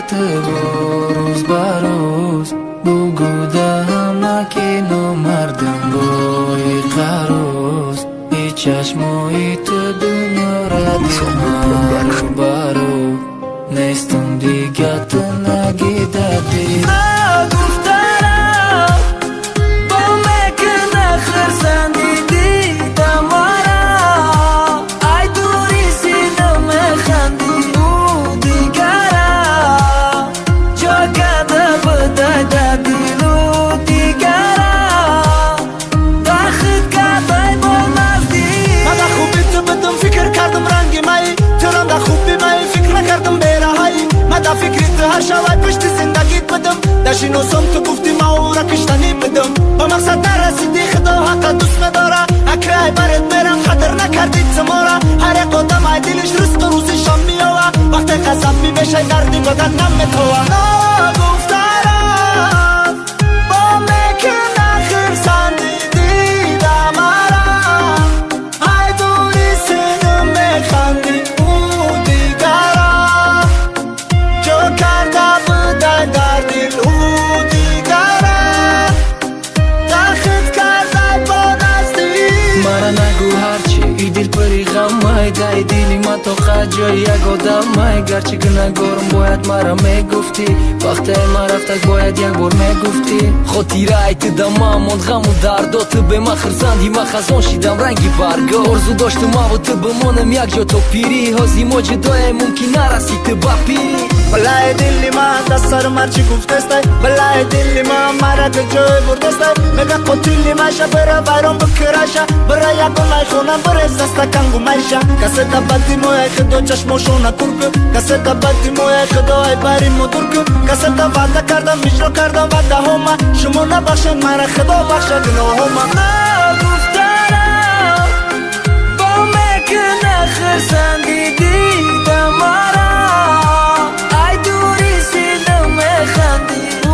تو روز بروز بگو ده همه که نمردم بای قروز ای چشمای تو دنیا را دیدم برو نیستم دیگه تو نگیده دید هر شب پشت زندگیت بدم دشینوسم تو گفتی ما او را کشتنی بدم با مقصد نرسیدی خدا حق دوست نداره اکرای برد برم قدر نکردی تمارا هر قدم ای دلش رزق روزشان میوه وقت قسم میبشه دردی بدن نمیتوه نگفتارم با میکن آخر سندیدی دمارم ای دوری سینم میخندی ای دیلی ما تو خجای یک آدم گرچه که نگارم باید مرا میگفتی وقتی ما رفتک باید یک بار میگفتی خاطی رای تو دمم موند غم و دردات به ما خرزندی ما خزان شیدم رنگی برگا ارزو داشتم ما و تو بمانم یک جا تا پیری هازی ما جدای ممکن نرسی تو بپیری بلای دلی من دست سر مرچی گفتسته بلای دلی من مرا که جای بردسته مگه قتلی مشه برا برام بکرشه برا یکو میخونم برا زستکنگو میشه کسی تا بدی موی خدا چشماشو نکرک کسی تا بدی موی خدا ای بری مدرک کسی تا وعده کردم میشرو کردم وعده همه شما نبخشن مرا خدا بخشه گناه همه نگفتارم با میکن آخر سندیدی دمارا ای دوری سینم میخندی